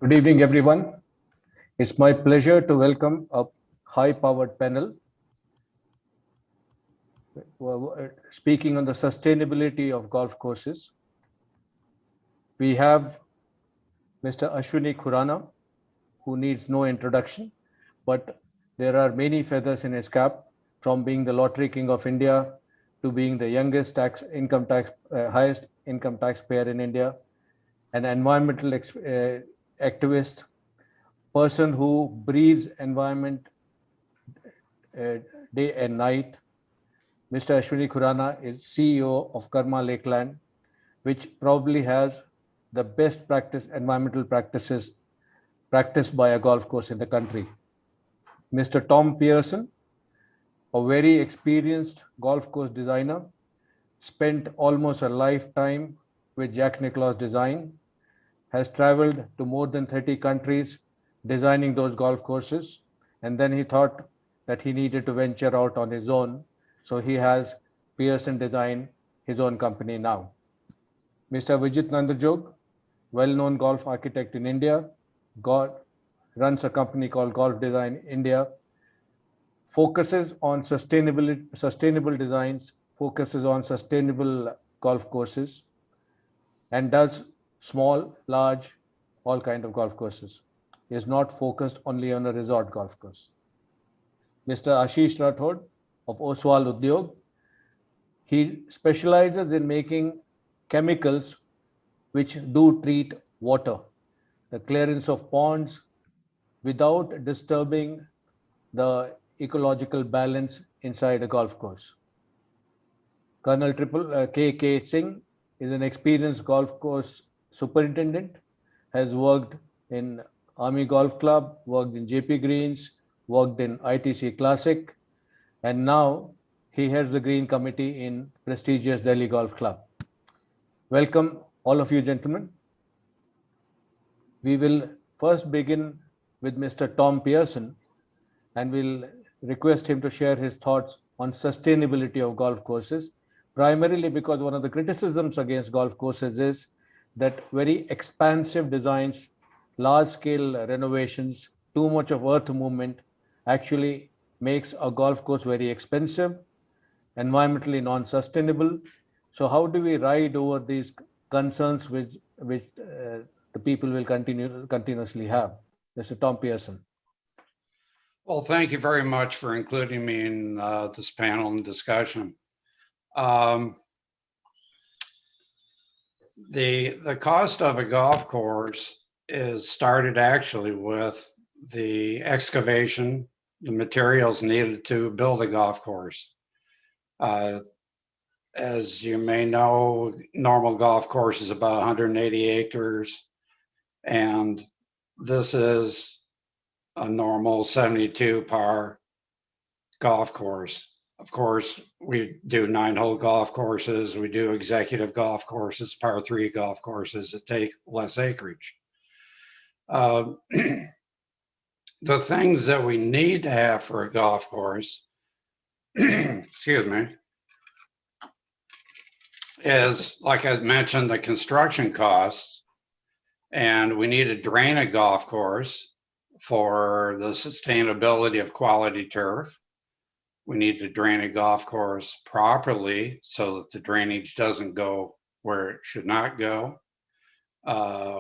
Good evening, everyone. It's my pleasure to welcome a high-powered panel speaking on the sustainability of golf courses. We have Mr. Ashwini Khurana, who needs no introduction, but there are many feathers in his cap, from being the lottery king of India to being the youngest highest income taxpayer in India, an environmental activist, person who breathes environment day and night. Mr. Ashwini Khurana is CEO of Karma Lakeland, which probably has the best environmental practices practiced by a golf course in the country. Mr. Tom Pearson, a very experienced golf course designer, spent almost a lifetime with Jack Nicklaus Design, has traveled to more than 30 countries designing those golf courses, and then he thought that he needed to venture out on his own, so he has Pearson Design, his own company now. Mr. Vijit Nandajog, well-known golf architect in India, runs a company called Golf Design India, focuses on sustainable designs, focuses on sustainable golf courses, and does small, large, all kind of golf courses. He is not focused only on a resort golf course. Mr. Ashish Rathod of Oswal Udyog, he specializes in making chemicals which do treat water, the clearance of ponds without disturbing the ecological balance inside a golf course. Colonel K.K. Singh is an experienced golf course superintendent, has worked in Army Golf Club, worked in JP Greens, worked in ITC Classic, and now he heads the Green Committee in prestigious Delhi Golf Club. Welcome, all of you gentlemen. We will first begin with Mr. Tom Pearson, and we'll request him to share his thoughts on sustainability of golf courses, primarily because one of the criticisms against golf courses is that very expansive designs, large-scale renovations, too much of earth movement actually makes a golf course very expensive, environmentally non-sustainable. So how do we ride over these concerns which the people will continuously have? Mr. Tom Pearson. Well, thank you very much for including me in this panel and discussion. The cost of a golf course is started actually with the excavation, the materials needed to build a golf course. As you may know, normal golf course is about 180 acres, and this is a normal 72 par golf course. Of course, we do 9-hole golf courses, we do executive golf courses, par 3 golf courses that take less acreage. The things that we need to have for a golf course, excuse me, is, like I mentioned, the construction costs, and we need to drain a golf course for the sustainability of quality turf. We need to drain a golf course properly so that the drainage doesn't go where it should not go.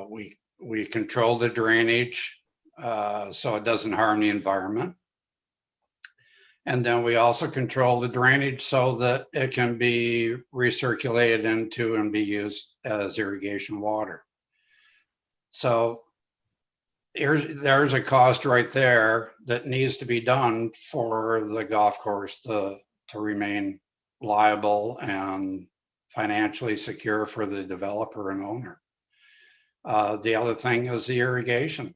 We control the drainage so it doesn't harm the environment. And then we also control the drainage so that it can be recirculated into and be used as irrigation water. So there's a cost right there that needs to be done for the golf course to remain liable and financially secure for the developer and owner. The other thing is the irrigation.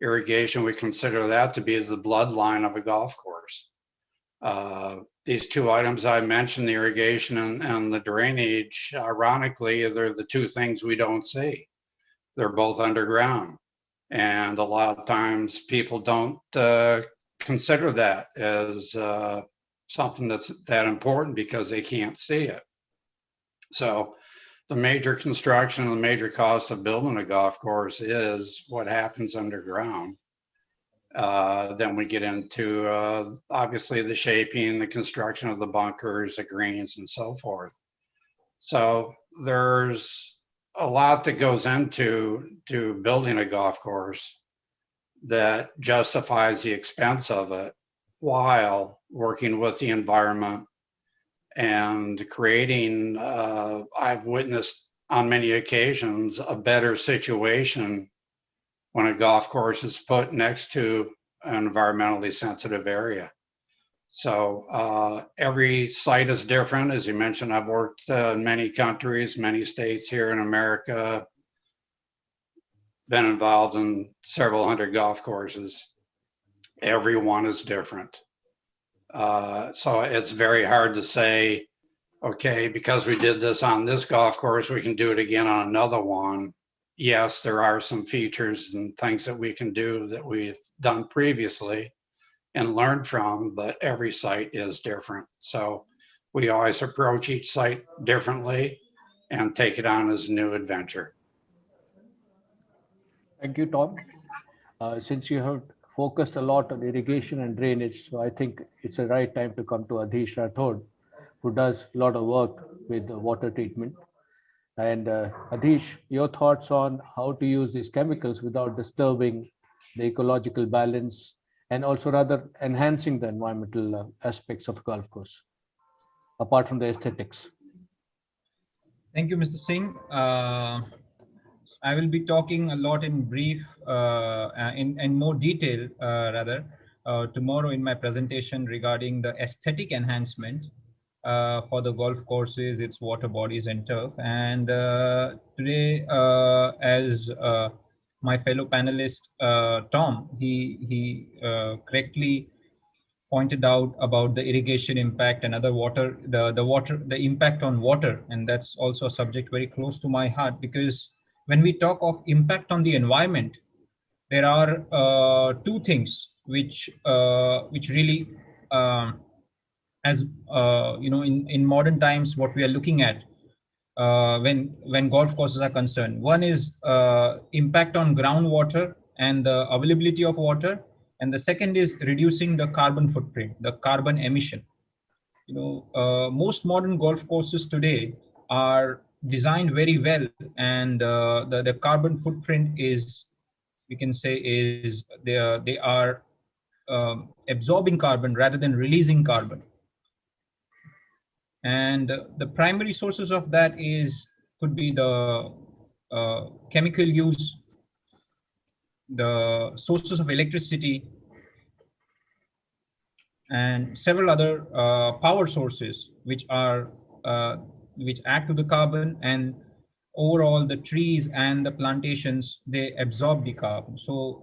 Irrigation, we consider that to be the bloodline of a golf course. These two items I mentioned, the irrigation and the drainage, ironically, they're the two things we don't see. They're both underground. And a lot of times people don't consider that as something that's that important because they can't see it. So the major construction and the major cost of building a golf course is what happens underground. Then we get into obviously the shaping, the construction of the bunkers, the greens, and so forth. So there's a lot that goes into building a golf course that justifies the expense of it while working with the environment and creating, I've witnessed on many occasions, a better situation when a golf course is put next to an environmentally sensitive area. So every site is different. As you mentioned, I've worked in many countries, many states here in America, been involved in several hundred golf courses. Every one is different. So it's very hard to say, okay, because we did this on this golf course, we can do it again on another one. Yes, there are some features and things that we can do that we've done previously and learned from, but every site is different. So we always approach each site differently and take it on as a new adventure. Thank you, Tom. Since you have focused a lot on irrigation and drainage, so I think it's the right time to come to Adhish Rathod, who does a lot of work with water treatment. And Adhish, your thoughts on how to use these chemicals without disturbing the ecological balance and also rather enhancing the environmental aspects of golf course, apart from the aesthetics. Thank you, Mr. Singh. I will be talking a lot in brief, in more detail, tomorrow in my presentation regarding the aesthetic enhancement for the golf courses, its water bodies and turf. And today, as my fellow panelist, Tom, he correctly pointed out about the irrigation impact and other water, the impact on water. And that's also a subject very close to my heart, because when we talk of impact on the environment, there are two things which really, as in modern times, what we are looking at when golf courses are concerned. One is impact on groundwater and the availability of water, and the second is reducing the carbon footprint, the carbon emission. Most modern golf courses today are designed very well, and the carbon footprint is, we can say, is they are absorbing carbon rather than releasing carbon. And the primary sources of that could be the chemical use, the sources of electricity, and several other power sources which add to the carbon, and overall the trees and the plantations, they absorb the carbon. So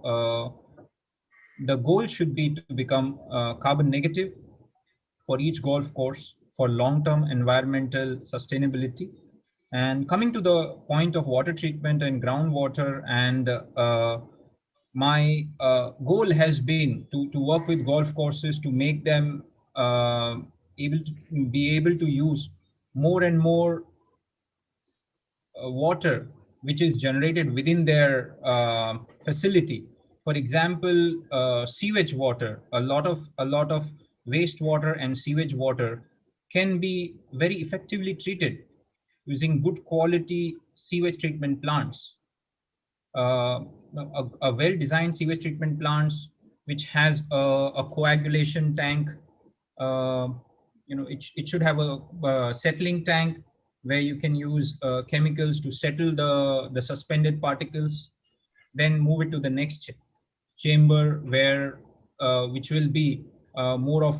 the goal should be to become carbon negative for each golf course for long-term environmental sustainability. And coming to the point of water treatment and groundwater, and my goal has been to work with golf courses to make them able to use more and more water which is generated within their facility. For example, sewage water, a lot of wastewater and sewage water can be very effectively treated using good quality sewage treatment plants. A well-designed sewage treatment plants which has a coagulation tank. It should have a settling tank where you can use chemicals to settle the suspended particles, then move it to the next chamber where which will be more of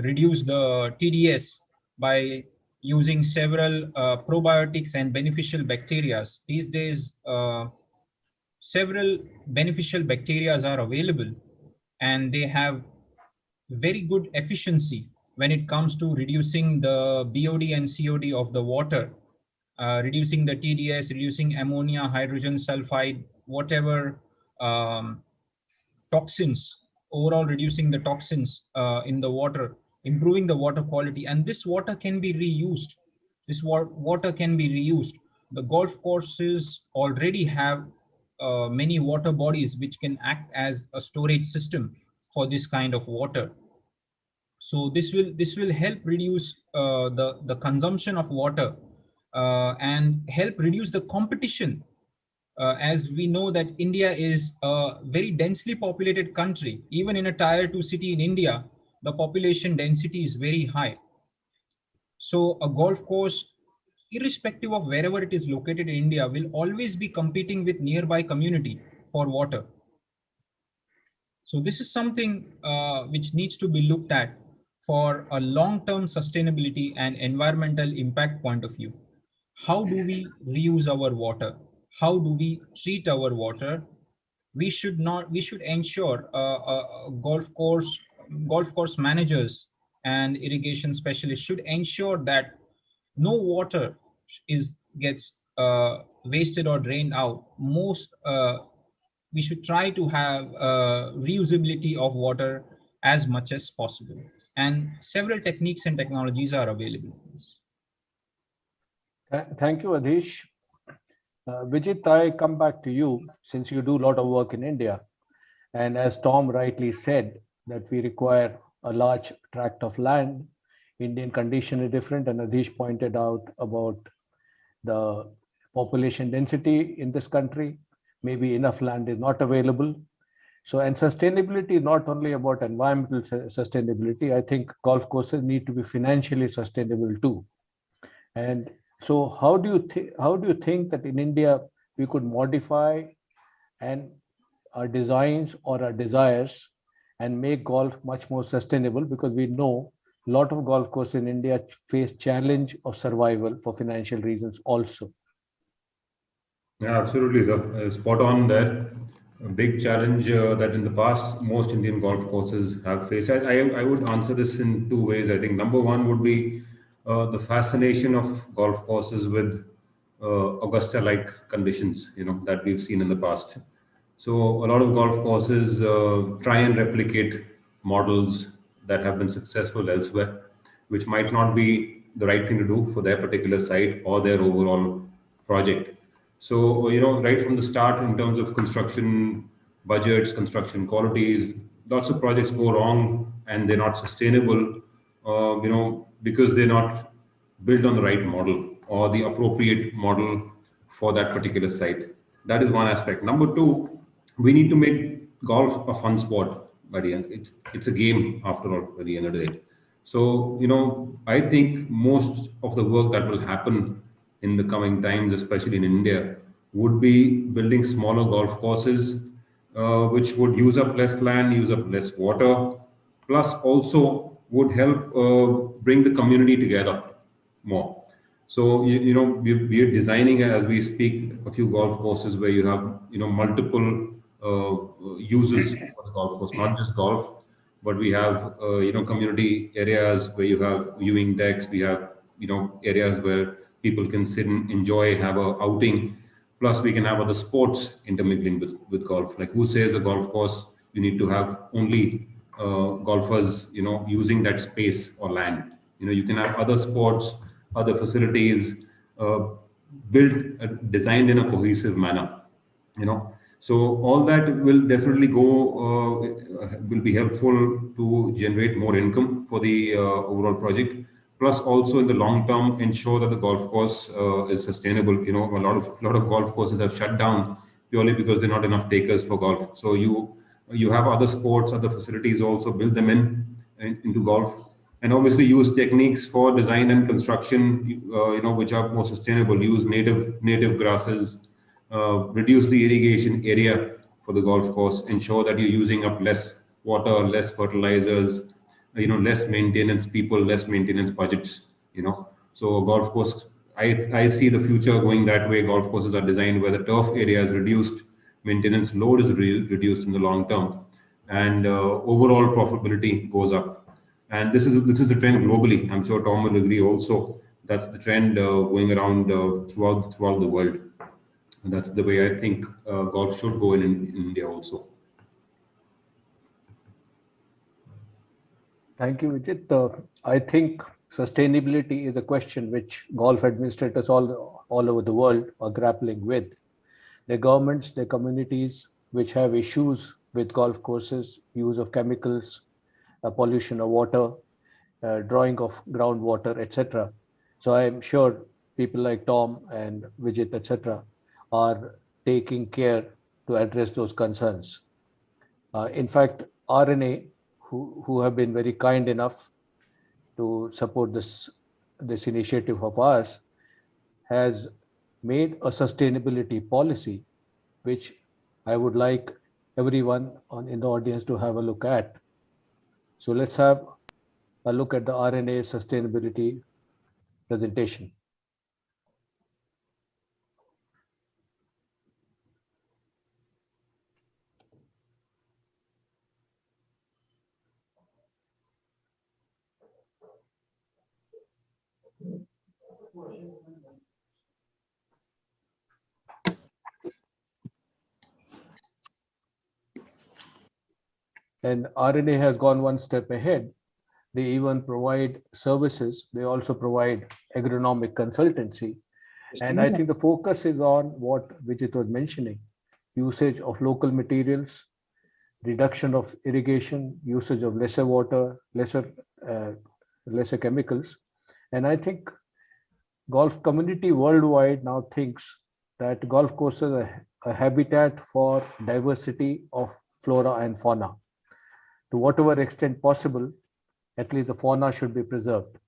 reduce the TDS by using several probiotics and beneficial bacteria. These days, several beneficial bacteria are available, and they have very good efficiency when it comes to reducing the BOD and COD of the water, reducing the TDS, reducing ammonia, hydrogen sulfide, whatever toxins, overall reducing the toxins in the water improving the water quality, and this water can be reused. Water can be reused. The golf courses already have many water bodies which can act as a storage system for this kind of water. So this will help reduce the consumption of water, and help reduce the competition, as we know that India is a very densely populated country. Even in a tier 2 city in India, the population density is very high. So a golf course, irrespective of wherever it is located in India, will always be competing with nearby community for water. So this is something which needs to be looked at for a long-term sustainability and environmental impact point of view. How do we reuse our water? How do we treat our water? We should ensure golf course managers and irrigation specialists should ensure that no water gets wasted or drained out. We should try to have reusability of water as much as possible, and several techniques and technologies are available. Thank you, Adhish. Vijit, I come back to you since you do a lot of work in India. And as Tom rightly said, that we require a large tract of land. Indian condition is different, and Adhish pointed out about the population density in this country. Maybe enough land is not available. So, and sustainability is not only about environmental sustainability. I think golf courses need to be financially sustainable too. And so, how do you think that in India we could modify and our designs or our desires and make golf much more sustainable? Because we know a lot of golf courses in India face challenge of survival for financial reasons also. Yeah, absolutely, sir. Spot on there. A big challenge that in the past most Indian golf courses have faced. I would answer this in two ways. I think number one would be the fascination of golf courses with Augusta-like conditions, that we've seen in the past. So a lot of golf courses try and replicate models that have been successful elsewhere, which might not be the right thing to do for their particular site or their overall project. So, right from the start, in terms of construction budgets, construction qualities, lots of projects go wrong and they're not sustainable, because they're not built on the right model or the appropriate model for that particular site. That is one aspect. Number two, we need to make golf a fun sport. By the end, it's a game after all. By the end of the day, so I think most of the work that will happen in the coming times, especially in India, would be building smaller golf courses, which would use up less land, use up less water, plus also would help bring the community together more. So we are designing as we speak a few golf courses where you have multiple uses for the golf course, not just golf, but we have community areas where you have viewing decks. We have areas where people can sit and enjoy, have a outing. Plus, we can have other sports intermingling with golf. Like who says a golf course you need to have only golfers using that space or land. You can have other sports, other facilities built, designed in a cohesive manner. So all that will definitely will be helpful to generate more income for the overall project. Plus, also in the long term, ensure that the golf course is sustainable. A lot of golf courses have shut down purely because there are not enough takers for golf. So you have other sports, other facilities also, build them into golf, and obviously use techniques for design and construction, which are more sustainable. Use native grasses, reduce the irrigation area for the golf course, ensure that you're using up less water, less fertilizers, less maintenance people, less maintenance budgets. So a golf course, I see the future going that way. Golf courses are designed where the turf area is reduced, maintenance load is reduced in the long term, and overall profitability goes up. And this is the trend globally. I'm sure Tom will agree also. That's the trend going around throughout the world. And that's the way I think golf should go in India also. Thank you, Vijit. I think sustainability is a question which golf administrators all over the world are grappling with. Their governments, their communities, which have issues with golf courses, use of chemicals, pollution of water, drawing of groundwater, etc. So I am sure people like Tom and Vijit, etc., are taking care to address those concerns. In fact, RNA, who have been very kind enough to support this initiative of ours, has made a sustainability policy, which I would like everyone in the audience to have a look at. So let's have a look at the RNA sustainability presentation. And RNA has gone one step ahead. They even provide services. They also provide agronomic consultancy. And I think the focus is on what Vijit was mentioning, usage of local materials, reduction of irrigation, usage of lesser water, lesser chemicals. And I think golf community worldwide now thinks that golf courses are a habitat for diversity of flora and fauna. To whatever extent possible, at least the fauna should be preserved.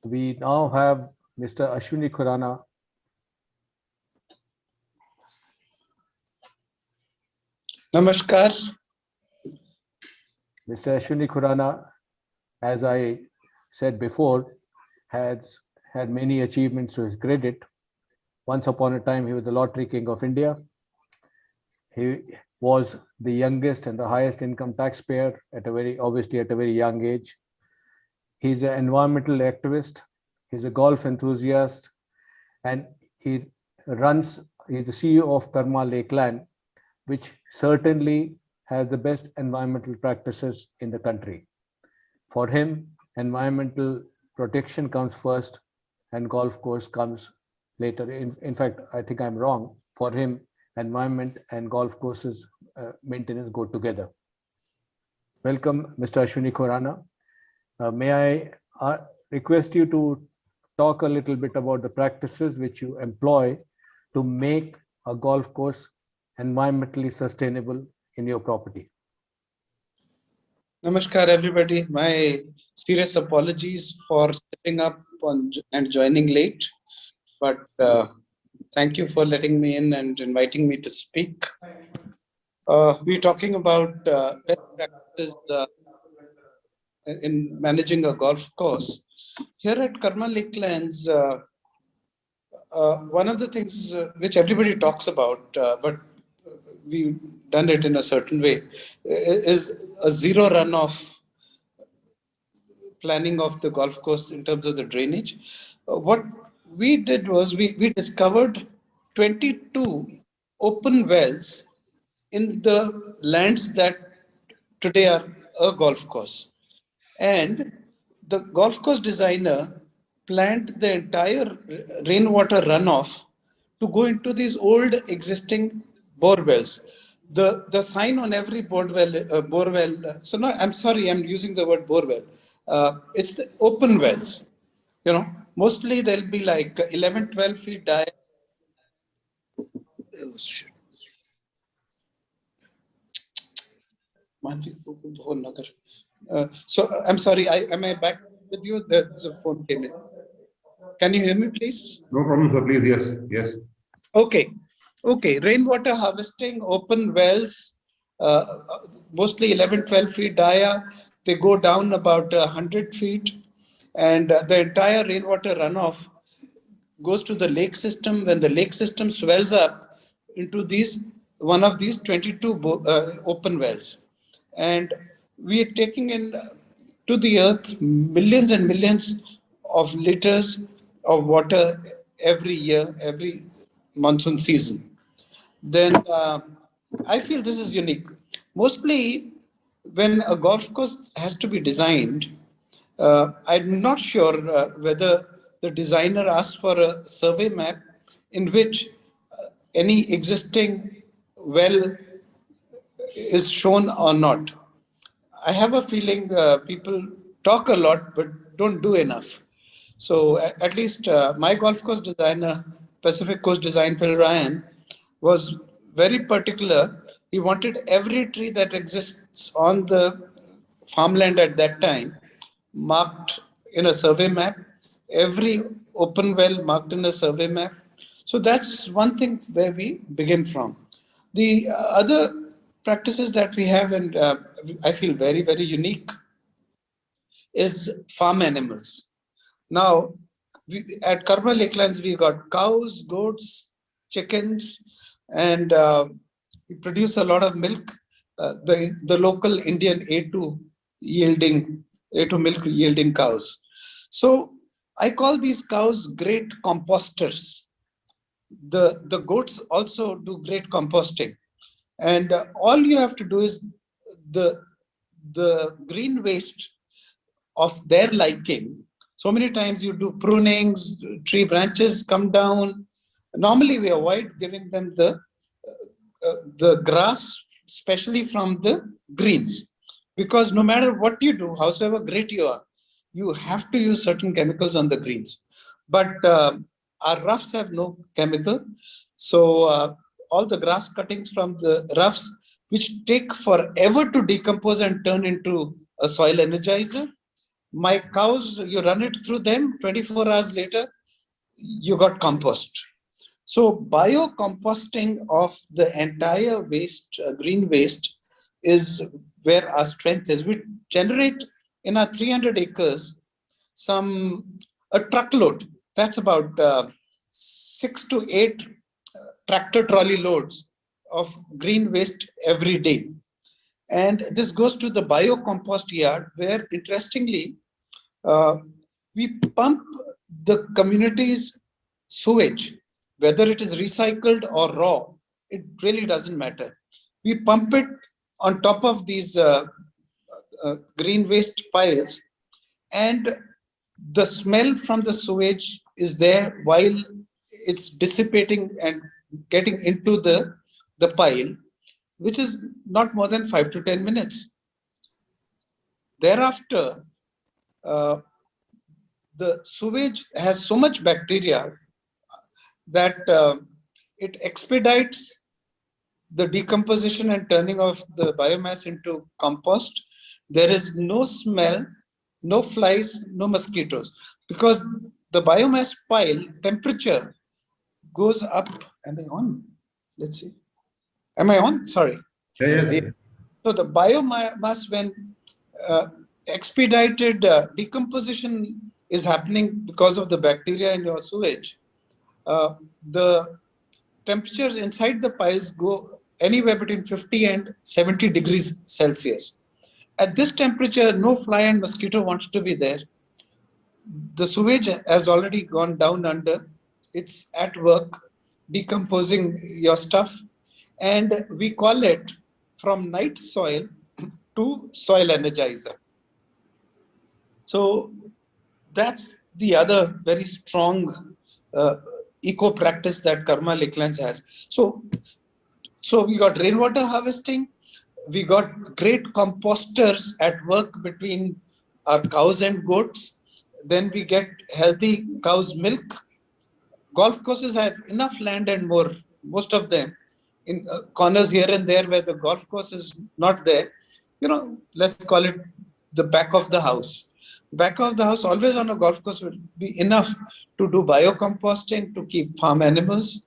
We now have Mr. Ashwini Khurana. Namaskar. Mr. Ashwini Khurana, as I said before, has had many achievements to his credit. Once upon a time, he was the lottery king of India. He was the youngest and the highest income taxpayer obviously at a very young age. He's an environmental activist. He's a golf enthusiast, and he's the CEO of Karma Lakeland, which certainly has the best environmental practices in the country. For him, environmental protection comes first and golf course comes later. In fact, I think I'm wrong. For him, environment and golf courses maintenance go together. Welcome, Mr. Ashwini Khurana. May I request you to talk a little bit about the practices which you employ to make a golf course environmentally sustainable in your property? Namaskar, everybody. My serious apologies for stepping up and joining late, but thank you for letting me in and inviting me to speak. We're talking about best practices in managing a golf course. Here at Karma Lakelands, one of the things which everybody talks about, but we've done it in a certain way, is a zero runoff planning of the golf course in terms of the drainage. What we did was we discovered 22 open wells in the lands that today are a golf course. And the golf course designer planned the entire rainwater runoff to go into these old existing bore wells. The sign on every bore well. So no, I'm sorry, I'm using the word bore well. It's the open wells. You know, mostly they'll be like 11, 12 feet diameter. Oh, shit. So I'm sorry, am I back with you? The phone came in. Can you hear me, please? No problem, sir. Please, yes. Okay. Rainwater harvesting, open wells, mostly 11, 12 feet dia. They go down about 100 feet, and the entire rainwater runoff goes to the lake system. When the lake system swells up into one of these 22 open wells, and we are taking in to the earth millions and millions of liters of water every year, every monsoon season. Then I feel this is unique. Mostly when a golf course has to be designed, I'm not sure whether the designer asks for a survey map in which any existing well is shown or not. I have a feeling people talk a lot but don't do enough. So at least my golf course designer, Pacific Coast Design, Phil Ryan, was very particular. He wanted every tree that exists on the farmland at that time marked in a survey map, every open well marked in a survey map. So that's one thing where we begin from. The other practices that we have, and I feel very, very unique, is farm animals. Now, at Karma Lakelands, we got cows, goats, chickens, and we produce a lot of milk. The local Indian A2 milk yielding cows. So I call these cows great composters. The goats also do great composting, and all you have to do is the green waste of their liking. So many times you do prunings, tree branches come down. Normally we avoid giving them the grass, especially from the greens, because no matter what you do, howsoever great you are, you have to use certain chemicals on the greens. But our roughs have no chemical. So all the grass cuttings from the roughs, which take forever to decompose and turn into a soil energizer, my cows, you run it through them, 24 hours later, you got compost. So bio-composting of the entire waste, green waste, is where our strength is. We generate in our 300 acres a truckload. That's about 6 to 8 tractor trolley loads of green waste every day. And this goes to the biocompost yard, where interestingly, we pump the community's sewage, whether it is recycled or raw, it really doesn't matter. We pump it on top of these green waste piles, and the smell from the sewage is there while it's dissipating and getting into the pile, which is not more than 5 to 10 minutes. Thereafter, the sewage has so much bacteria that it expedites the decomposition and turning of the biomass into compost. There is no smell, no flies, no mosquitoes, because the biomass pile temperature goes up. Am I on? Let's see. Am I on? Sorry. Yes. So the biomass, when expedited decomposition is happening because of the bacteria in your sewage, the temperatures inside the piles go anywhere between 50 and 70 degrees Celsius. At this temperature, no fly and mosquito wants to be there. The sewage has already gone down under. It's at work decomposing your stuff. And we call it from night soil to soil energizer. So that's the other very strong eco practice that Karma Lakelands has. So we got rainwater harvesting. We got great composters at work between our cows and goats. Then we get healthy cow's milk. Golf courses have enough land and more, most of them, in corners here and there where the golf course is not there. Let's call it the back of the house. Back of the house, always on a golf course, will be enough to do biocomposting, to keep farm animals,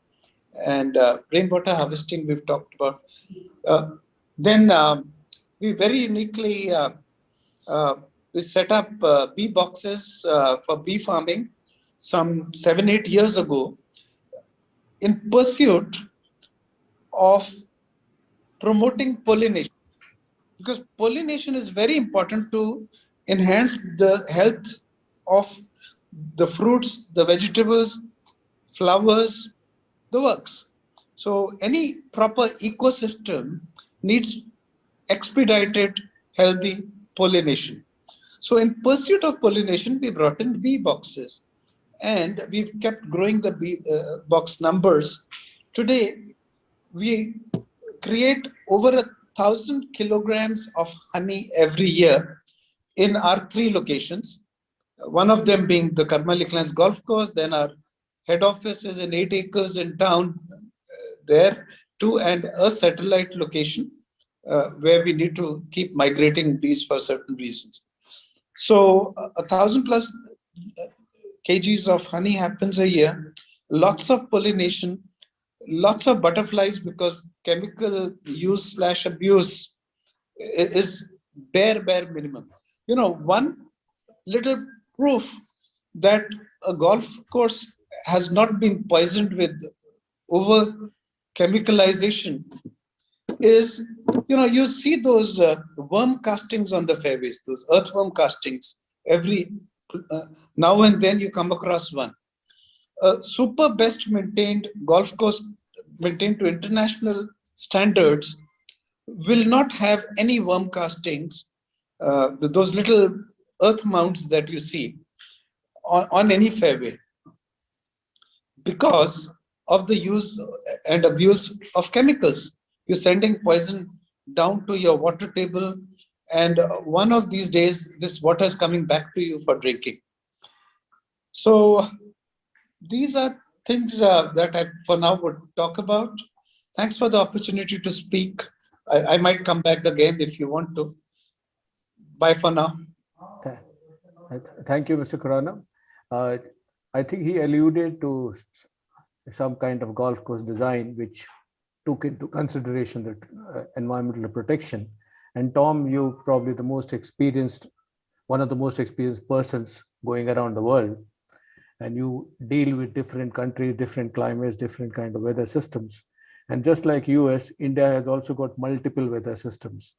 and rainwater harvesting we've talked about. Then we very uniquely we set up bee boxes for bee farming some 7-8 years ago, in pursuit of promoting pollination, because pollination is very important to enhance the health of the fruits, the vegetables, flowers, the works. So any proper ecosystem needs expedited, healthy pollination. So in pursuit of pollination, we brought in bee boxes, and we've kept growing the bee box numbers. Today, we create over 1,000 kilograms of honey every year in our 3 locations. One of them being the Karma Lakelands Golf Course, then our head office is in 8 acres in town there too, and a satellite location where we need to keep migrating bees for certain reasons. So 1,000 plus kgs of honey happens a year, lots of pollination, lots of butterflies, because chemical use / abuse is bare minimum. You know, one little proof that a golf course has not been poisoned with over chemicalization is, you know, you see those worm castings on the fairways, those earthworm castings. Every now and then you come across one. A super best maintained golf course, maintained to international standards, will not have any worm castings, those little earth mounds that you see on any fairway, because of the use and abuse of chemicals. You're sending poison down to your water table, and one of these days, this water is coming back to you for drinking. So these are things that I, for now, would talk about. Thanks for the opportunity to speak. I might come back again if you want to. Bye for now. Thank you, Mr. Khurana. I think he alluded to some kind of golf course design which took into consideration the environmental protection. And Tom, you probably the most experienced, one of the most experienced persons going around the world, and you deal with different countries, different climates, different kind of weather systems. And just like US, India has also got multiple weather systems.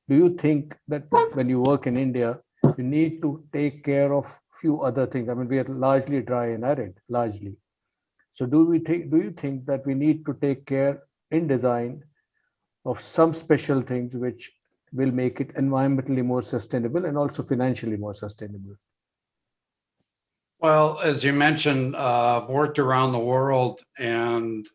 Do you think that when you work in India, you need to take care of few other things? I mean, we are largely dry and arid, largely. So do you think that we need to take care in design of some special things which will make it environmentally more sustainable and also financially more sustainable? Well, as you mentioned, I've worked around the world, and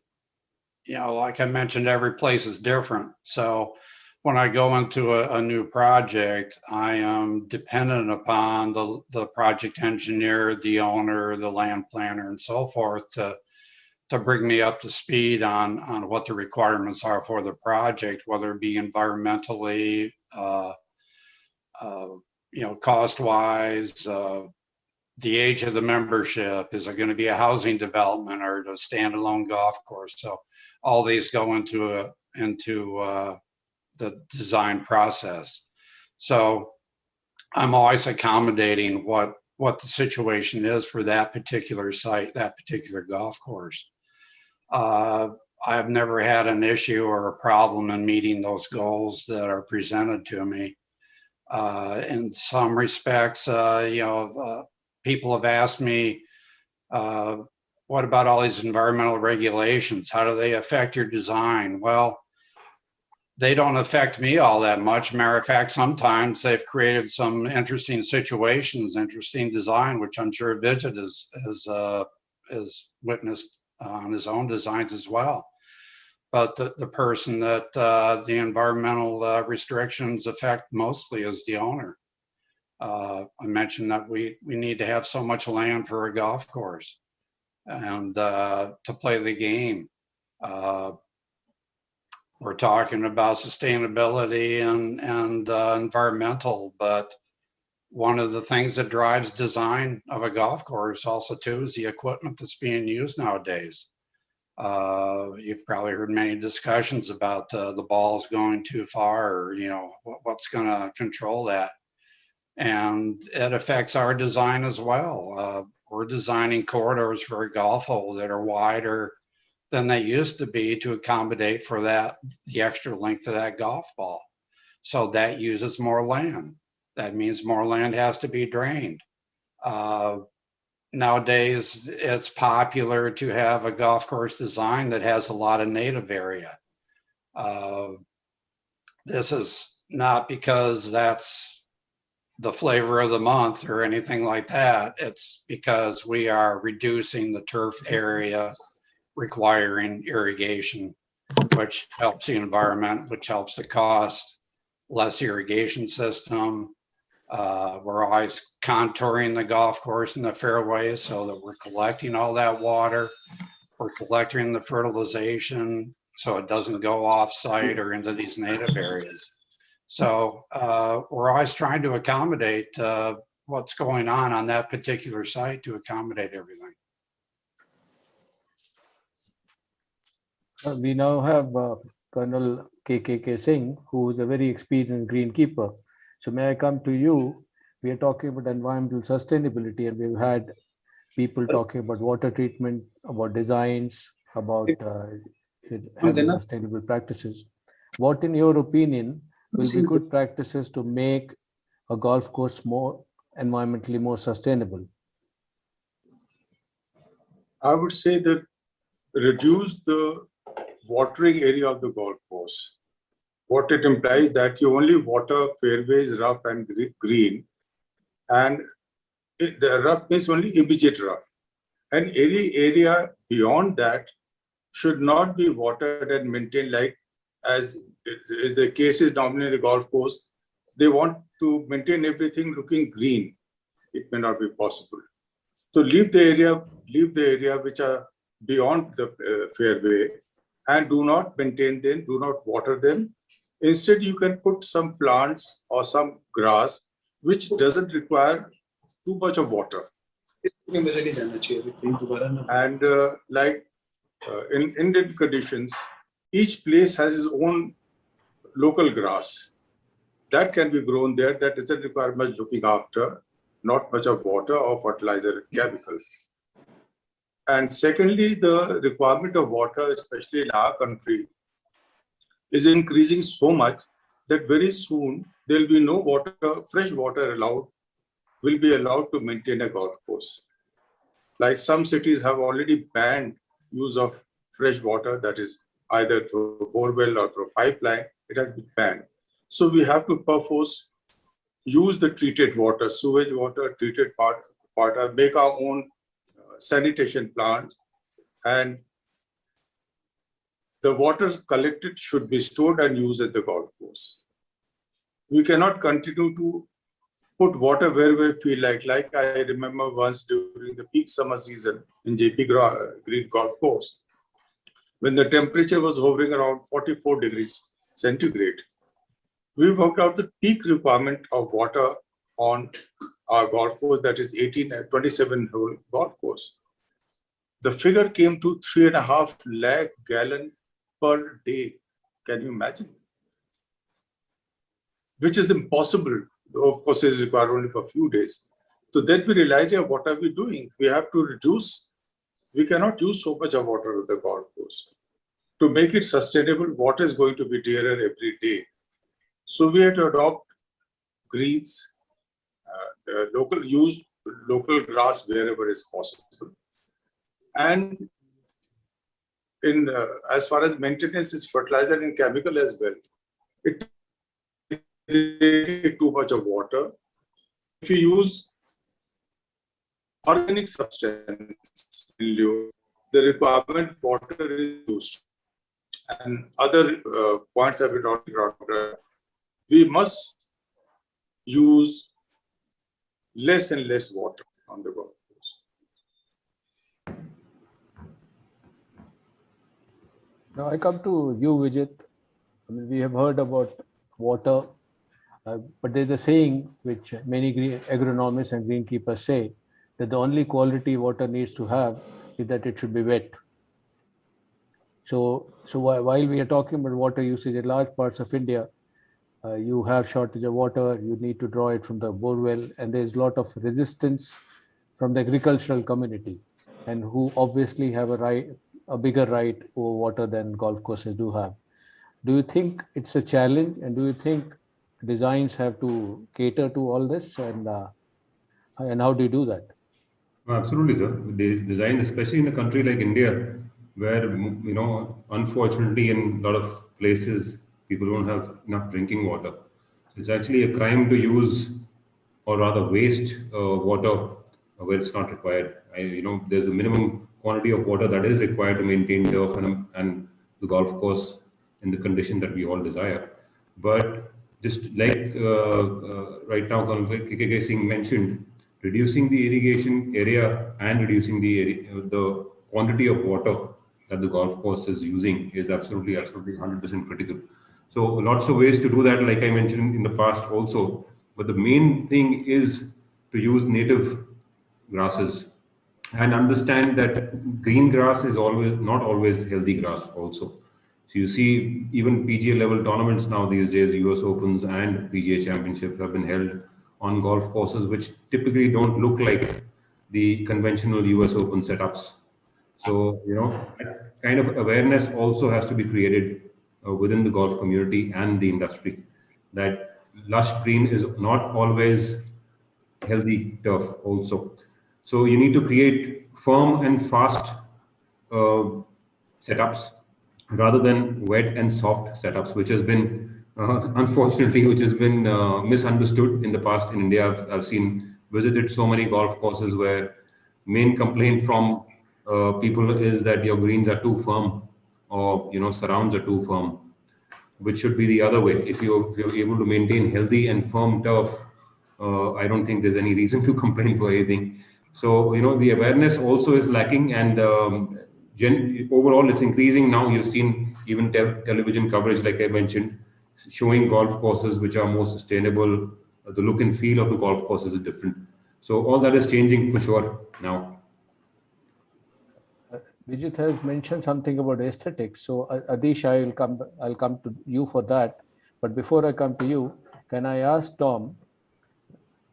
you know, like I mentioned, every place is different. So when I go into a new project, I am dependent upon the project engineer, the owner, the land planner, and so forth to bring me up to speed on what the requirements are for the project, whether it be environmentally, you know, cost-wise, the age of the membership, is it going to be a housing development or a standalone golf course? So all these go into the design process. So I'm always accommodating what the situation is for that particular site, that particular golf course. I've never had an issue or a problem in meeting those goals that are presented to me. In some respects, you know, people have asked me, what about all these environmental regulations? How do they affect your design? Well, they don't affect me all that much. Matter of fact, sometimes they've created some interesting situations, interesting design, which I'm sure Vijay has witnessed on his own designs as well. But the person that the environmental restrictions affect mostly is the owner. I mentioned that we need to have so much land for a golf course and to play the game. We're talking about sustainability and environmental, but one of the things that drives design of a golf course also too is the equipment that's being used nowadays. You've probably heard many discussions about the balls going too far, or you know what's going to control that, and it affects our design as well. We're designing corridors for a golf hole that are wider than they used to be to accommodate for that, the extra length of that golf ball. So that uses more land. That means more land has to be drained. nowadays it's popular to have a golf course design that has a lot of native area. This is not because that's the flavor of the month or anything like that. It's because we are reducing the turf area requiring irrigation, which helps the environment, which helps the cost, less irrigation system. We're always contouring the golf course and the fairways so that we're collecting all that water. We're collecting the fertilization so it doesn't go off site or into these native areas. So we're always trying to accommodate what's going on that particular site to accommodate everything. We now have Colonel K.K. Singh, who is a very experienced greenkeeper. So may I come to you? We are talking about environmental sustainability, and we've had people talking about water treatment, about designs, about having sustainable practices. What, in your opinion, will be good practices to make a golf course more environmentally more sustainable? I would say that reduce the watering area of the golf course. What it implies that you only water fairways, rough and green, and the rough means only immediate rough. And any area beyond that should not be watered and maintained like as the case is normally in the golf course. They want to maintain everything looking green. It may not be possible. So leave the area which are beyond the fairway and do not maintain them, do not water them. Instead, you can put some plants or some grass which doesn't require too much of water. And in Indian conditions, each place has its own local grass that can be grown there that doesn't require much looking after, not much of water or fertilizer and chemicals. And secondly, the requirement of water, especially in our country, is increasing so much that very soon there will be no water, fresh water will be allowed to maintain a golf course. Like some cities have already banned use of fresh water, that is either through borewell or through pipeline, it has been banned. So we have to perforce use the treated water, sewage water, treated water, make our own sanitation plants, and the water collected should be stored and used at the golf course. We cannot continue to put water where we feel like. Like I remember once during the peak summer season in JP Green Golf Course, when the temperature was hovering around 44 degrees centigrade, we worked out the peak requirement of water on our golf course, that is 27-hole golf course. The figure came to 3.5 lakh gallon per day. Can you imagine? Which is impossible. Of course, it is required only for a few days. So then we realized, yeah, what are we doing? We have to reduce. We cannot use so much of water at the golf course. To make it sustainable, water is going to be dearer every day. So we have to adopt greens, use local grass wherever is possible. And in as far as maintenance is fertilizer and chemical as well, it is too much of water. If you use organic substance, the requirement water is used. And other points have been brought up. We must use less and less water on the golf course. Now I come to you, Vijit. I mean, we have heard about water, but there's a saying which many agronomists and greenkeepers say, that the only quality water needs to have is that it should be wet. So while we are talking about water usage in large parts of India, you have shortage of water, you need to draw it from the borewell, and there's a lot of resistance from the agricultural community, and who obviously have a bigger right over water than golf courses do have. Do you think it's a challenge, and do you think designs have to cater to all this, and how do you do that? Absolutely, sir. Design, especially in a country like India, where unfortunately, in a lot of places, people don't have enough drinking water. So it's actually a crime to use, or rather waste water where it's not required. There's a minimum quantity of water that is required to maintain turf and the golf course in the condition that we all desire. But just like right now, KK Singh mentioned, reducing the irrigation area and reducing the quantity of water that the golf course is using is absolutely 100% critical. So lots of ways to do that, like I mentioned in the past also. But the main thing is to use native grasses and understand that green grass is always not always healthy grass also. So you see even PGA level tournaments now these days, US Opens and PGA Championships have been held on golf courses which typically don't look like the conventional US Open setups. So, that kind of awareness also has to be created within the golf community and the industry, that lush green is not always healthy turf also. So you need to create firm and fast uh, setups rather than wet and soft setups, which has been unfortunately, which has been misunderstood in the past in India. I've seen visited so many golf courses where main complaint from people is that your greens are too firm, or surrounds are too firm, which should be the other way. If you're able to maintain healthy and firm turf, I don't think there's any reason to complain for anything. So the awareness also is lacking, and overall it's increasing now. You've seen even television coverage, like I mentioned, showing golf courses which are more sustainable. The look and feel of the golf courses is different. So all that is changing for sure now. Vijit has mentioned something about aesthetics. So Adish, I'll come to you for that. But before I come to you, can I ask Tom?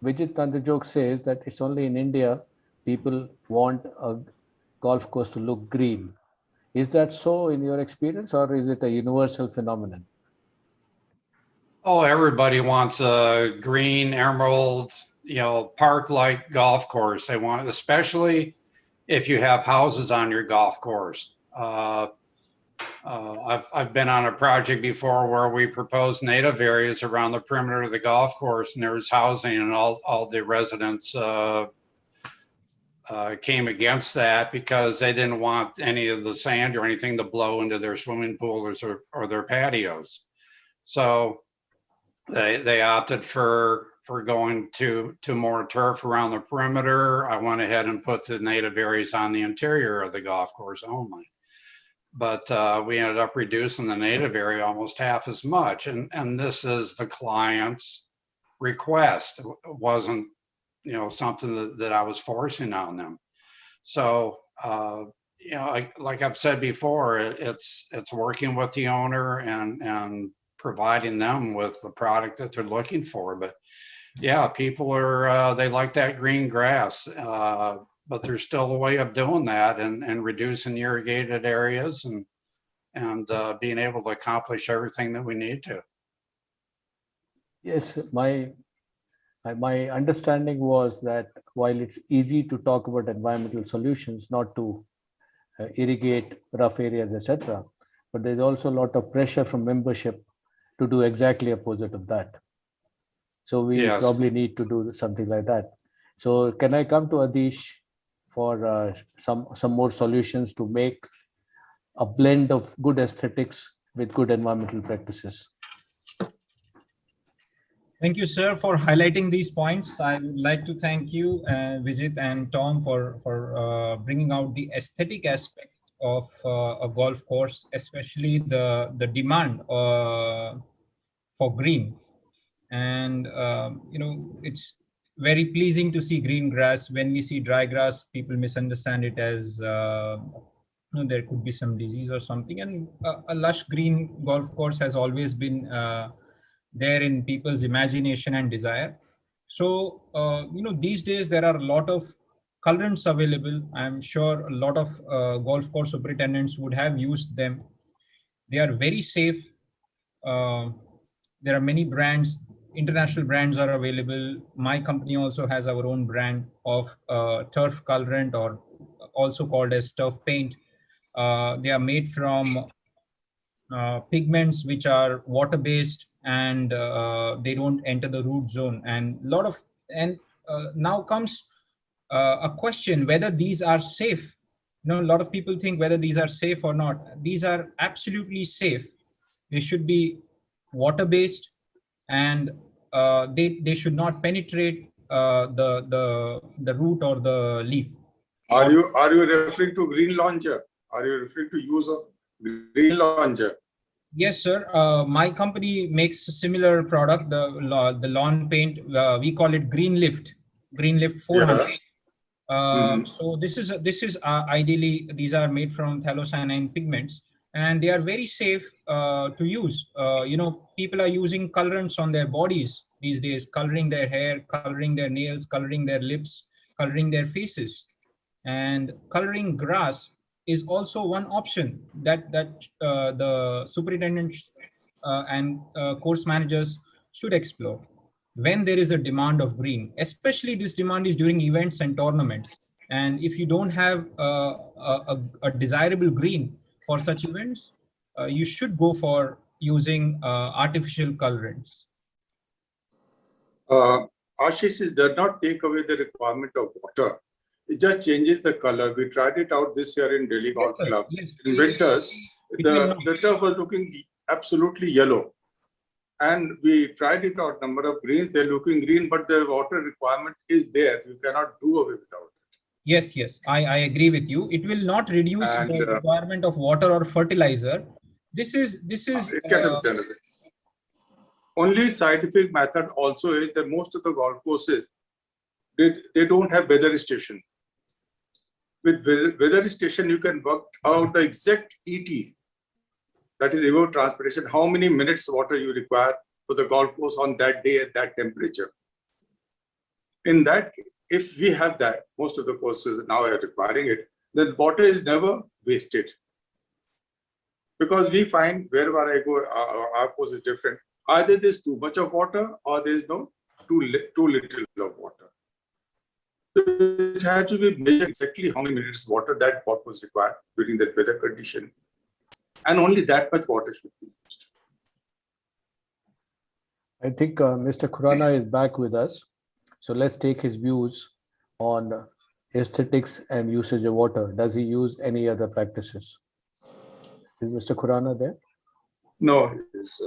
Vijit Tandrajog says that it's only in India people want a golf course to look green. Is that so in your experience, or is it a universal phenomenon? Oh, everybody wants a green emerald, park-like golf course. They want it, especially if you have houses on your golf course. I've been on a project before where we proposed native areas around the perimeter of the golf course, and there was housing, and all the residents came against that because they didn't want any of the sand or anything to blow into their swimming pools or their patios. So they opted for going to more turf around the perimeter. I went ahead and put the native areas on the interior of the golf course only. But we ended up reducing the native area almost half as much. And this is the client's request. It wasn't, something that I was forcing on them. So, like I've said before, it's working with the owner and providing them with the product that they're looking for. But yeah, people are, they like that green grass. But there's still a way of doing that and reducing irrigated areas and being able to accomplish everything that we need to. Yes, my understanding was that while it's easy to talk about environmental solutions, not to irrigate rough areas, etc., but there's also a lot of pressure from membership to do exactly opposite of that. So we probably need to do something like that. So can I come to Adish for some more solutions to make a blend of good aesthetics with good environmental practices? Thank you, sir, for highlighting these points. I would like to thank you, Vijit and Tom, for bringing out the aesthetic aspect of a golf course, especially the demand for green. And it's very pleasing to see green grass. When we see dry grass, people misunderstand it as there could be some disease or something. And a lush green golf course has always been there in people's imagination and desire. So these days there are a lot of colorants available. I'm sure a lot of golf course superintendents would have used them. They are very safe. There are many brands international brands are available. My company also has our own brand of turf colorant, or also called as turf paint. They are made from pigments which are water based, and they don't enter the root zone. And now comes a question whether these are safe. A lot of people think whether these are safe or not. These are absolutely safe. They should be water based, and they should not penetrate the root or the leaf. Are you referring to green launcher? Are you referring to use of green launcher? Yes, sir. My company makes a similar product, the lawn paint. We call it Green Lift 400. Yeah. Mhm. So this is ideally, these are made from phthalocyanine pigments, and they are very safe to use. People are using colorants on their bodies these days, coloring their hair, coloring their nails, coloring their lips, coloring their faces. And coloring grass is also one option that the superintendents and course managers should explore when there is a demand of green. Especially this demand is during events and tournaments. And if you don't have a desirable green for such events, you should go for using artificial colorants. Ashish, it does not take away the requirement of water. It just changes the color. We tried it out this year in Delhi Golf sir. Club. Yes. In winters, It will not. the turf was looking absolutely yellow. And we tried it out, number of greens, they're looking green, but the water requirement is there. You cannot do away without it. Yes, I agree with you. It will not reduce And the requirement of water or fertilizer. This is it can be done. Only scientific method also is that most of the golf courses, they don't have weather station. With weather station, you can work out the exact ET, that is evapotranspiration, how many minutes water you require for the golf course on that day at that temperature. In that case, if we have that, most of the courses now are requiring it, then water is never wasted. Because we find wherever I go, our course is different. Either there's too much of water or there's too little of water. It has to be measured exactly how many minutes water that pot was required during that weather condition. And only that much water should be used. I think Mr. Khurana is back with us. So let's take his views on aesthetics and usage of water. Does he use any other practices? Is Mr. Khurana there? No, it's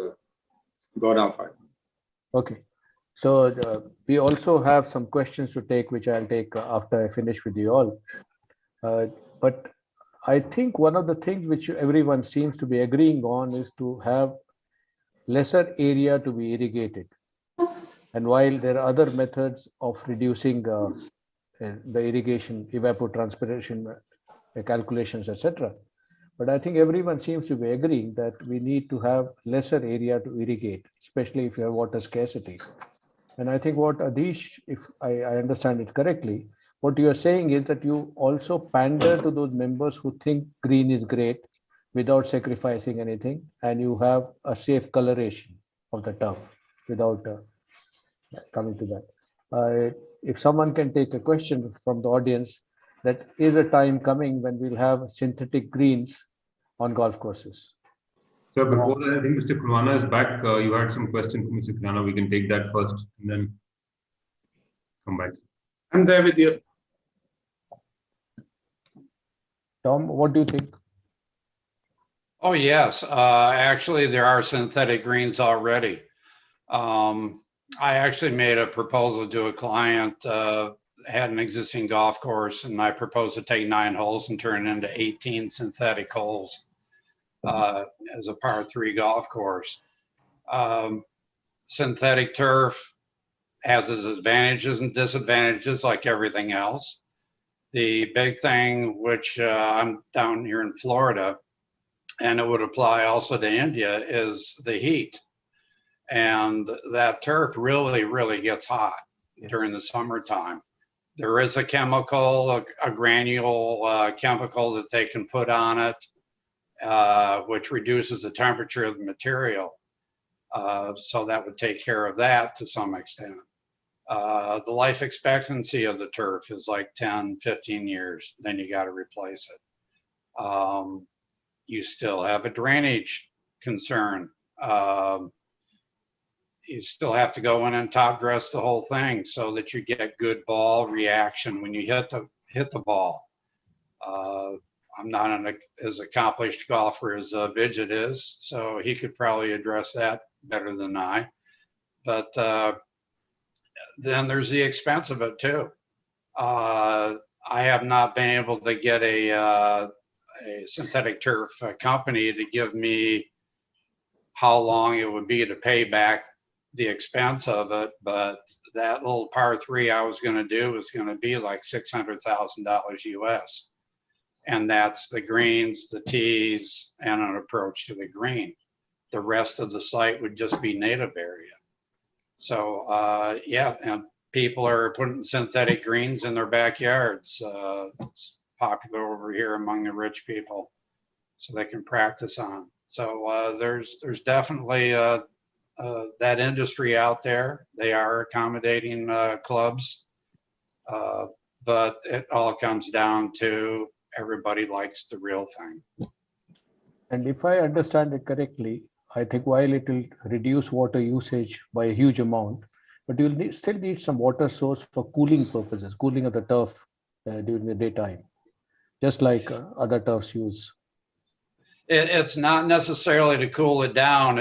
gone up. Okay. So we also have some questions to take, which I'll take after I finish with you all. But I think one of the things which everyone seems to be agreeing on is to have lesser area to be irrigated. And while there are other methods of reducing the irrigation, evapotranspiration calculations, etc. But I think everyone seems to be agreeing that we need to have lesser area to irrigate, especially if you have water scarcity. And I think what Adish, if I understand it correctly, what you are saying is that you also pander to those members who think green is great without sacrificing anything, and you have a safe coloration of the turf without coming to that. If someone can take a question from the audience, that is a time coming when we'll have synthetic greens on golf courses. So before that, I think Mr. Khurana is back. You had some question for Mr. Khurana. We can take that first and then come back. I'm there with you. Tom, what do you think? Oh, yes. Actually, there are synthetic greens already. I actually made a proposal to a client, had an existing golf course, and I proposed to take 9 holes and turn it into 18 synthetic holes as a par 3 golf course. Synthetic turf has its advantages and disadvantages like everything else. The big thing, which I'm down here in Florida, and it would apply also to India, is the heat. And that turf really, really gets hot during the summertime. There is a chemical, a granule chemical that they can put on it, which reduces the temperature of the material. So that would take care of that to some extent. The life expectancy of the turf is like 10, 15 years, then you got to replace it. You still have a drainage concern. You still have to go in and top dress the whole thing so that you get good ball reaction when you hit the ball. I'm not as accomplished golfer as Vidget is, so he could probably address that better than I. But then there's the expense of it too. I have not been able to get a synthetic turf company to give me how long it would be to pay back the expense of it, but that little par 3 I was going to do was going to be like $600,000 US. And that's the greens, the tees, and an approach to the green. The rest of the site would just be native area. So yeah, and people are putting synthetic greens in their backyards. It's popular over here among the rich people, so they can practice on. So there's definitely that industry out there. They are accommodating clubs, but it all comes down to everybody likes the real thing. And if I understand it correctly, I think while it will reduce water usage by a huge amount, but you'll still need some water source for cooling purposes, cooling of the turf during the daytime, just like other turfs use. It's not necessarily to cool it down.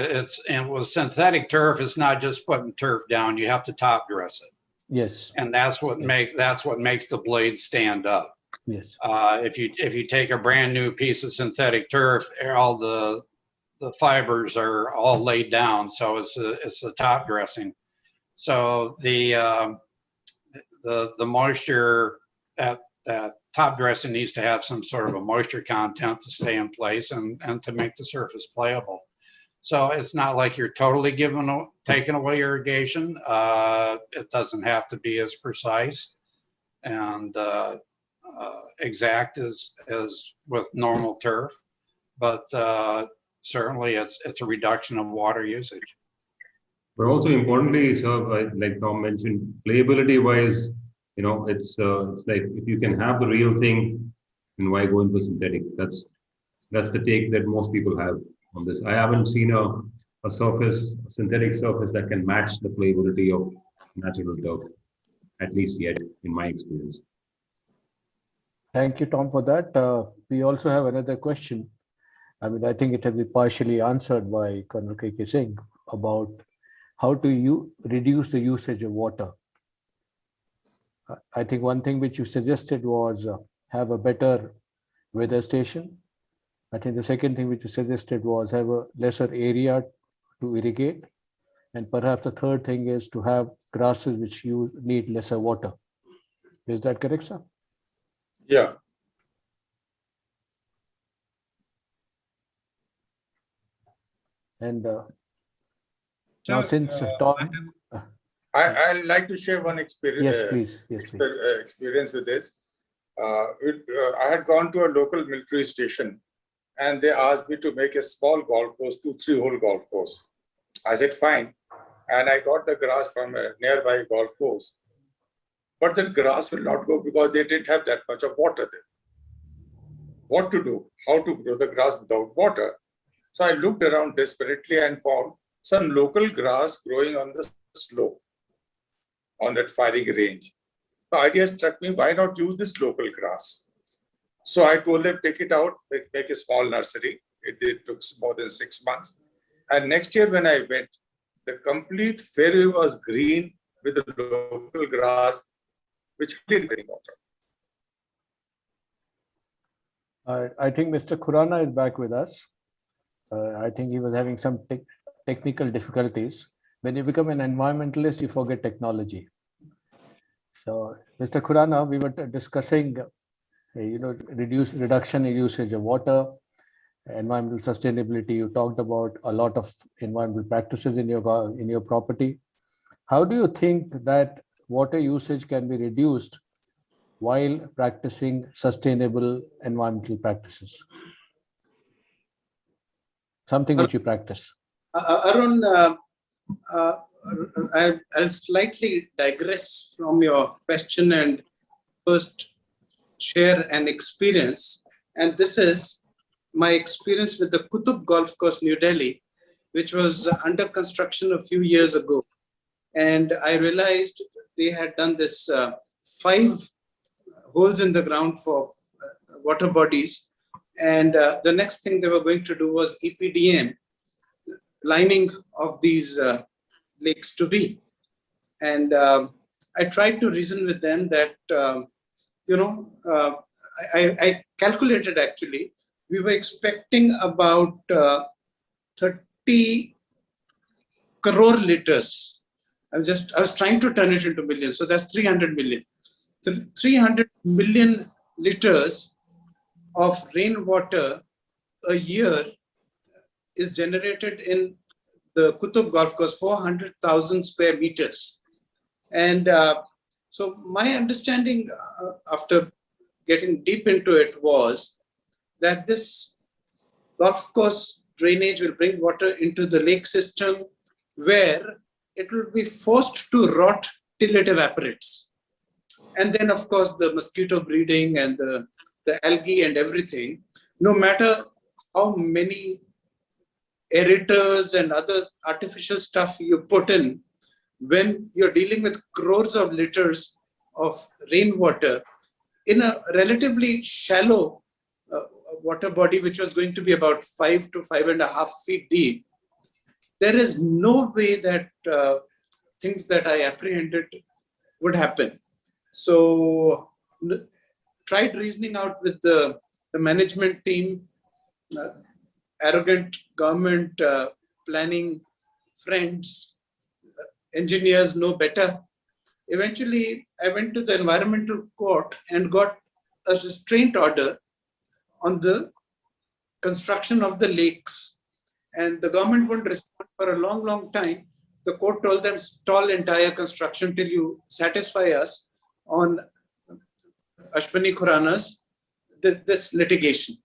And with synthetic turf, it's not just putting turf down. You have to top dress it. Yes. And that's what makes the blade stand up. Yes. If you take a brand new piece of synthetic turf, all the fibers are all laid down, so it's the top dressing. So the moisture that top dressing needs to have some sort of a moisture content to stay in place and to make the surface playable. So it's not like you're totally taking away irrigation. It doesn't have to be as precise and exact as with normal turf, but certainly it's a reduction of water usage. But also importantly, sir, like Tom mentioned, playability wise, it's like if you can have the real thing, then why go into synthetic? That's the take that most people have on this. I haven't seen a synthetic surface that can match the playability of natural turf, at least yet, in my experience. Thank you, Tom, for that. We also have another question. I mean, I think it has been partially answered by Colonel K.K. Singh about how do you reduce the usage of water. I think one thing which you suggested was have a better weather station. I think the second thing which you suggested was have a lesser area to irrigate. And perhaps the third thing is to have grasses which need lesser water. Is that correct, sir? Yeah. And now since Tom... I'd like to share one experience. Yes, please. Yes, please. Experience with this. I had gone to a local military station and they asked me to make a small golf course, 2-3 hole golf course. I said, fine. And I got the grass from a nearby golf course. But the grass will not go because they didn't have that much of water there. What to do? How to grow the grass without water? So I looked around desperately and found some local grass growing on the slope, on that firing range. The idea struck me, why not use this local grass? So I told them, take it out, make a small nursery. It took more than 6 months. And next year when I went, the complete fairway was green with the local grass, which clearly getting water. I think Mr. Khurana is back with us. I think he was having some technical difficulties. When you become an environmentalist, you forget technology. So, Mr. Khurana, we were discussing, reduction in usage of water, environmental sustainability. You talked about a lot of environmental practices in your property. How do you think that water usage can be reduced while practicing sustainable environmental practices? Something which you practice. Arun, I'll slightly digress from your question and first share an experience. And this is my experience with the Qutub Golf Course, New Delhi, which was under construction a few years ago. And I realized they had done this 5 holes in the ground for water bodies. And the next thing they were going to do was EPDM, lining of these lakes to be. And I tried to reason with them that, I calculated actually, we were expecting about 30 crore liters. I was trying to turn it into millions. So that's 300 million. 300 million liters of rainwater a year is generated in the Qutub Golf Course, 400,000 square meters. And so my understanding after getting deep into it was that this golf course drainage will bring water into the lake system where it will be forced to rot till it evaporates. And then, of course, the mosquito breeding and the algae and everything, no matter how many aerators and other artificial stuff you put in, when you're dealing with crores of liters of rainwater in a relatively shallow water body, which was going to be about 5 to 5.5 feet deep, there is no way that things that I apprehended would happen. So tried reasoning out with the management team, arrogant government planning friends, engineers know better. Eventually, I went to the environmental court and got a restraint order on the construction of the lakes. And the government wouldn't respond for a long, long time. The court told them, stall entire construction till you satisfy us on Ashwini Khurana's this litigation.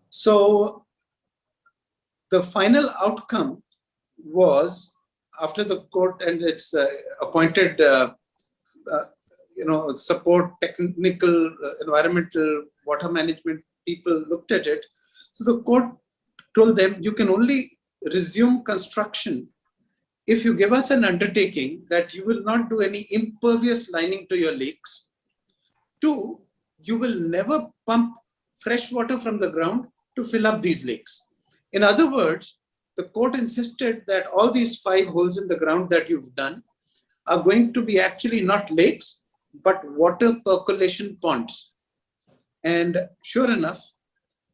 So the final outcome was, after the court and its appointed support, technical, environmental, water management people looked at it. So the court told them, you can only resume construction if you give us an undertaking that you will not do any impervious lining to your lakes. 2, you will never pump fresh water from the ground to fill up these lakes. In other words, the court insisted that all these 5 holes in the ground that you've done are going to be actually not lakes, but water percolation ponds. And sure enough,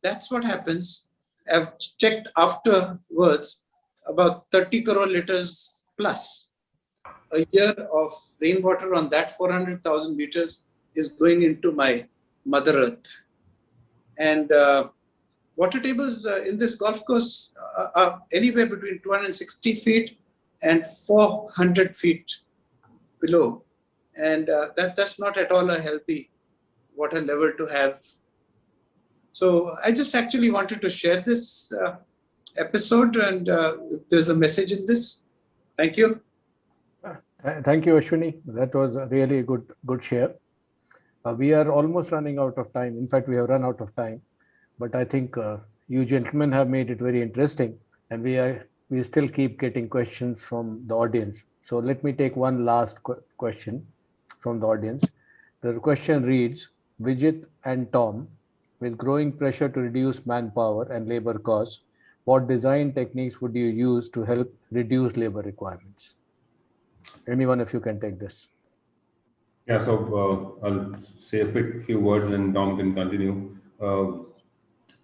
that's what happens. I've checked afterwards, about 30 crore liters plus a year of rainwater on that 400,000 meters is going into my Mother Earth. And water tables in this golf course are anywhere between 260 feet and 400 feet below. And that's not at all a healthy water level to have. So I just actually wanted to share this episode, and if there's a message in this, thank you. Thank you, Ashwini. That was a really good share. We are almost running out of time. In fact, we have run out of time. But I think you gentlemen have made it very interesting, and we still keep getting questions from the audience. So let me take one last question from the audience. The question reads, Vijit and Tom, with growing pressure to reduce manpower and labor costs, what design techniques would you use to help reduce labor requirements? Any one of you can take this. Yeah, so I'll say a quick few words and Dom can continue.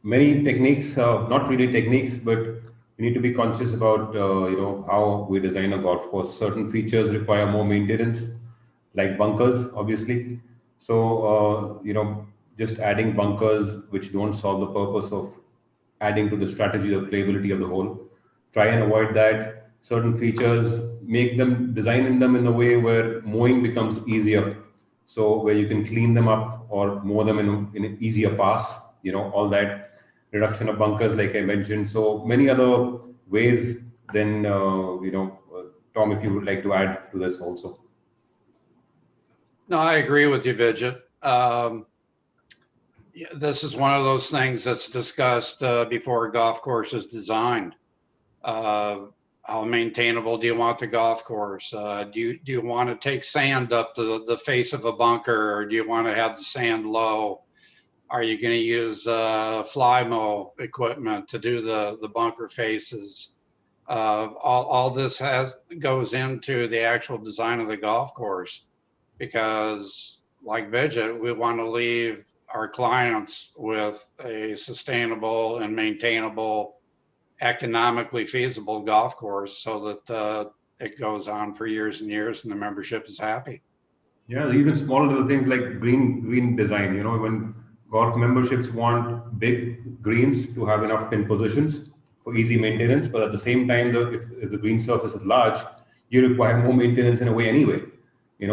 Many techniques, not really techniques, but we need to be conscious about how we design a golf course. Certain features require more maintenance, like bunkers, obviously. So just adding bunkers which don't solve the purpose of adding to the strategy or playability of the hole. Try and avoid that. Certain features, design them in a way where mowing becomes easier. So where you can clean them up or mow them in an easier pass, all that. Reduction of bunkers, like I mentioned. So many other ways, then Tom, if you would like to add to this also. No, I agree with you, Vijay. Yeah, this is one of those things that's discussed before a golf course is designed. How maintainable do you want the golf course? Do you want to take sand up the face of a bunker, or do you want to have the sand low? Are you going to use fly mow equipment to do the bunker faces? All this goes into the actual design of the golf course, because like Vijay, we want to leave our clients with a sustainable and maintainable, economically feasible golf course, so that it goes on for years and years and the membership is happy. Yeah, even small little things like green design. When golf memberships want big greens to have enough pin positions for easy maintenance, but at the same time, if the green surface is large, you require more maintenance in a way anyway.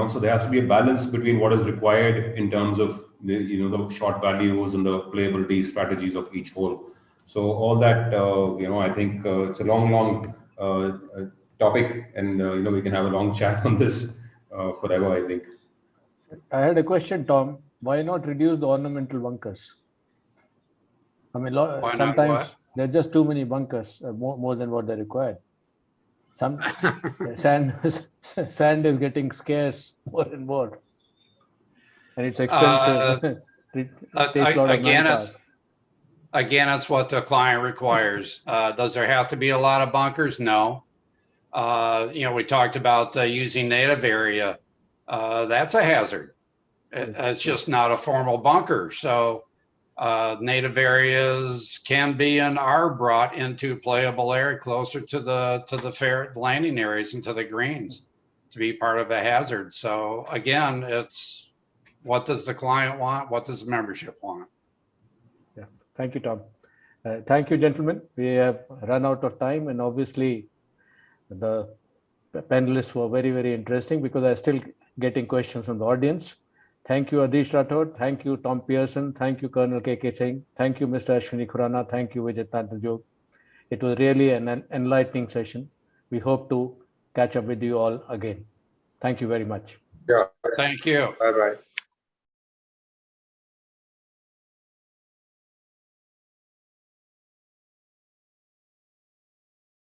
So there has to be a balance between what is required in terms of the shot values and the playability strategies of each hole. So all that, I think it's a long topic, and we can have a long chat on this forever, I think. I had a question, Tom. Why not reduce the ornamental bunkers? I mean, Why not sometimes what? there are just too many bunkers, more than what they're required. Sand is getting scarce more and more, and it's expensive. It takes a lot of manpower. Again, it's what the client requires. Does there have to be a lot of bunkers? No. We talked about using native area. That's a hazard. It's just not a formal bunker. So native areas can be and are brought into playable area closer to the fair landing areas and to the greens to be part of a hazard. So again, it's what does the client want? What does the membership want? Yeah. Thank you, Tom. Thank you, gentlemen. We have run out of time, and obviously the panelists were very, very interesting, because I'm still getting questions from the audience. Thank you, Adish Rathod. Thank you, Tom Pearson. Thank you, Colonel K.K. Singh. Thank you, Mr. Ashwini Khurana. Thank you, Vijay Tantrajog. It was really an enlightening session. We hope to catch up with you all again. Thank you very much. Yeah. Thank you. Bye-bye.